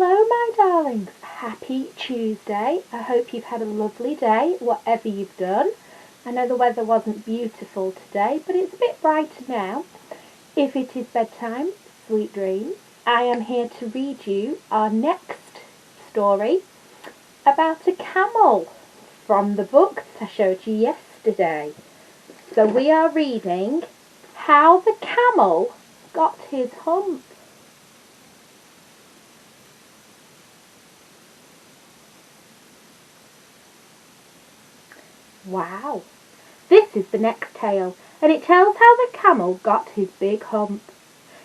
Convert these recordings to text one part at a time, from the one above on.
Hello, my darlings. Happy Tuesday. I hope you've had a lovely day, whatever you've done. I know the weather wasn't beautiful today, but it's a bit brighter now. If it is bedtime, sweet dreams. I am here to read you our next story about a camel from the book I showed you yesterday. So we are reading How the Camel Got His Hump. Wow! This is the next tale, and it tells how the camel got his big hump.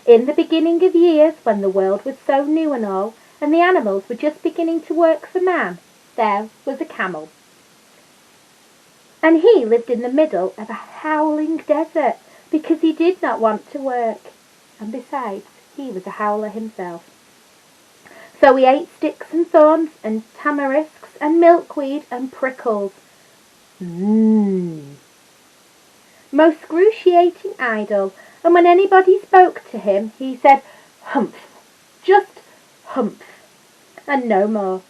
In the beginning of years, when the world was so new and all, and the animals were just beginning to work for man, there was a camel. And he lived in the middle of a howling desert, because he did not want to work. And besides, he was a howler himself. So he ate sticks and thorns, and tamarisks, and milkweed, and prickles. Most excruciating idle, and when anybody spoke to him, he said, "Humph, just humph," and no more.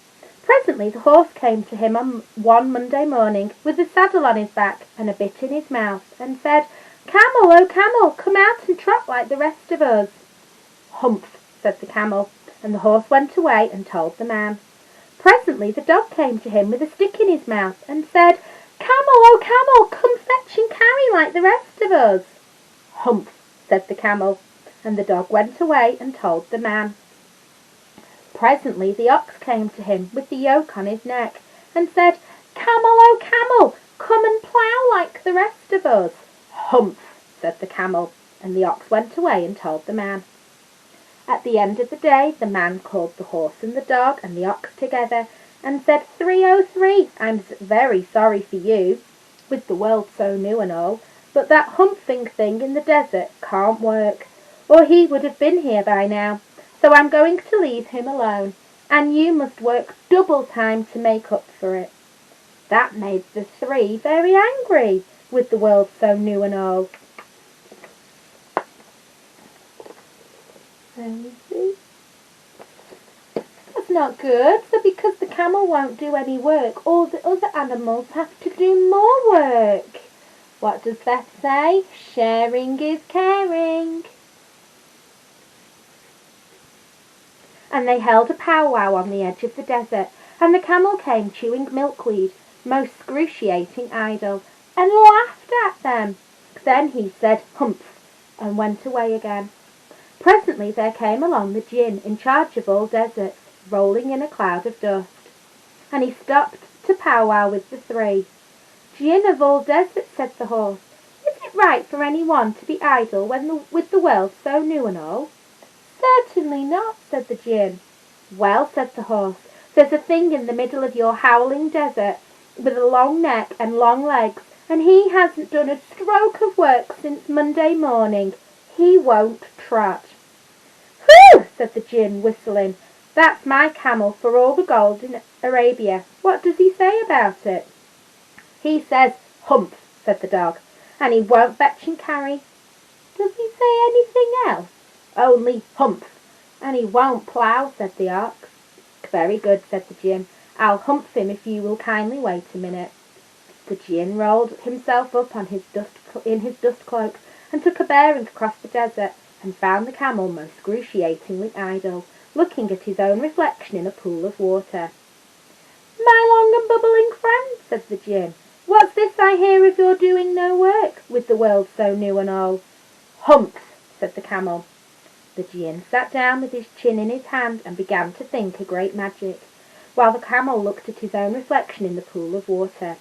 Presently the horse came to him on one Monday morning, with a saddle on his back and a bit in his mouth, and said, "Camel, oh camel, come out and trot like the rest of us." "Humph," said the camel, and the horse went away and told the man. Presently the dog came to him with a stick in his mouth, and said, "Camel, oh camel, come fetch and carry like the rest of us." "Humph," said the camel, and the dog went away and told the man. Presently the ox came to him with the yoke on his neck, and said, "Camel, oh camel, come and plough like the rest of us." "Humph," said the camel, and the ox went away and told the man. At the end of the day the man called the horse and the dog and the ox together, and said, 303, I'm very sorry for you, with the world so new and all, but that humping thing in the desert can't work, or he would have been here by now, so I'm going to leave him alone, and you must work double time to make up for it." That made the three very angry, with the world so new and all. That's not good. So because the camel won't do any work, all the other animals have to do more work. What does that say? Sharing is caring. And they held a powwow on the edge of the desert, and the camel came chewing milkweed, most excruciating idle, and laughed at them. Then he said, "Humph," and went away again. Presently there came along the djinn in charge of all deserts, rolling in a cloud of dust, and he stopped to powwow with the three. "Djinn of all deserts," said the horse, "is it right for any one to be idle with the world so new and all?" "Certainly not," said the djinn. "Well," said the horse, "there's a thing in the middle of your howling desert with a long neck and long legs, and he hasn't done a stroke of work since Monday morning. He won't trot." "Whew!" said the djinn, whistling. "That's my camel for all the gold in Arabia. What does he say about it?" "He says, 'Humph,'" said the dog, "and he won't fetch and carry." "Does he say anything else?" "Only 'Humph,' and he won't plough," said the ox. "Very good," said the djinn. "I'll humph him if you will kindly wait a minute." The djinn rolled himself up in his dust cloak, and took a bearing across the desert, and found the camel most excruciatingly idle, looking at his own reflection in a pool of water. "My long and bubbling friend," said the djinn, "what's this I hear of your doing no work, with the world so new and all?" "Humph," said the camel. The djinn sat down with his chin in his hand and began to think a great magic, while the camel looked at his own reflection in the pool of water.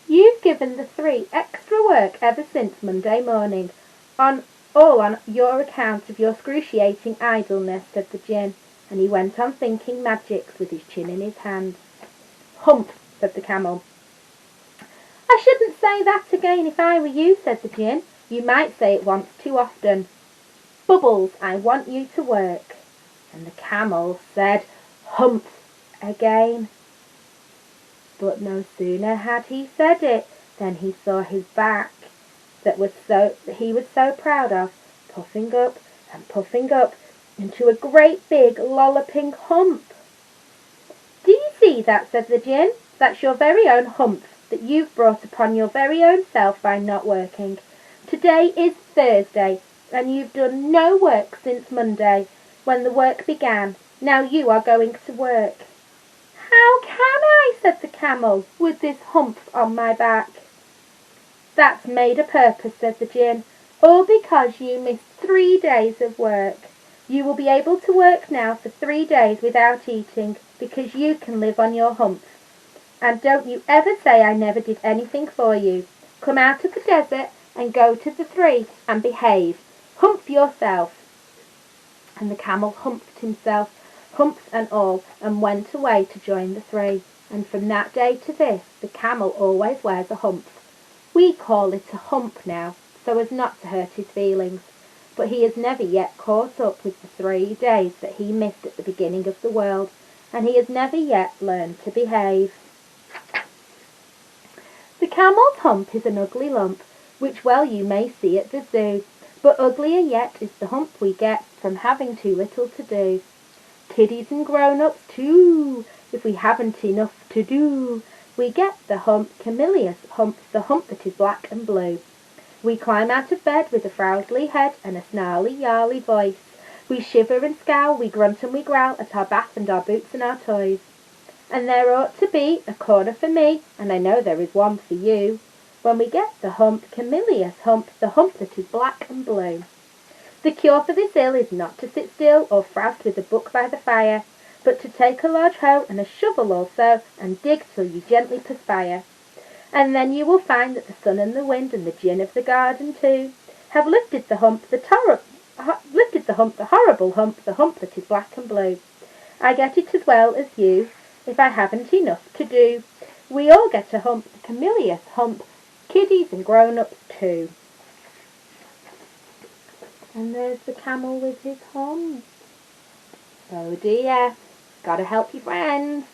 "You've given the three extra work ever since Monday morning, all on your account of your excruciating idleness," said the djinn, and he went on thinking magics with his chin in his hand. "Humph," said the camel. "I shouldn't say that again if I were you," said the djinn. "You might say it once too often. Bubbles, I want you to work." And the camel said, "Humph," again. But no sooner had he said it than he saw his back, that he was so proud of, puffing up and puffing up into a great big lolloping hump. "Do you see that?" said the gin. "That's your very own hump that you've brought upon your very own self by not working. Today is Thursday, and you've done no work since Monday, when the work began. Now you are going to work." "How can I," said the camel, "with this hump on my back?" "That's made a purpose," said the gin, "all because you missed 3 days of work. You will be able to work now for 3 days without eating, because you can live on your hump. And don't you ever say I never did anything for you. Come out of the desert and go to the 3 and behave. Hump yourself." And the camel humped himself, humps and all, and went away to join the 3. And from that day to this, the camel always wears a hump. We call it a hump now, so as not to hurt his feelings. But he has never yet caught up with the 3 days that he missed at the beginning of the world, and he has never yet learned to behave. The camel's hump is an ugly lump, which well you may see at the zoo, but uglier yet is the hump we get from having too little to do. Kiddies and grown-ups too, if we haven't enough to do, we get the hump, Camillus hump, the hump that is black and blue. We climb out of bed with a frowsly head and a snarly-yarly voice. We shiver and scowl, we grunt and we growl at our bath and our boots and our toys. And there ought to be a corner for me, and I know there is one for you, when we get the hump, Camillus hump, the hump that is black and blue. The cure for this ill is not to sit still or froust with a book by the fire, but to take a large hoe and a shovel also, and dig till you gently perspire. And then you will find that the sun and the wind and the gin of the garden too have lifted the hump, the horrible hump, the hump that is black and blue. I get it as well as you, if I haven't enough to do. We all get a hump, the Camillus hump, kiddies and grown-ups too. And there's the camel with his hump. Oh dear, gotta help your friends.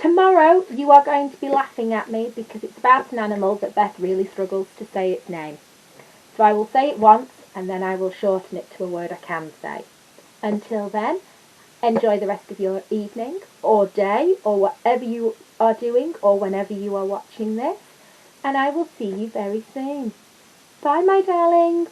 Tomorrow you are going to be laughing at me because it's about an animal that Beth really struggles to say its name. So I will say it once and then I will shorten it to a word I can say. Until then, enjoy the rest of your evening or day or whatever you are doing or whenever you are watching this. And I will see you very soon. Bye, my darlings.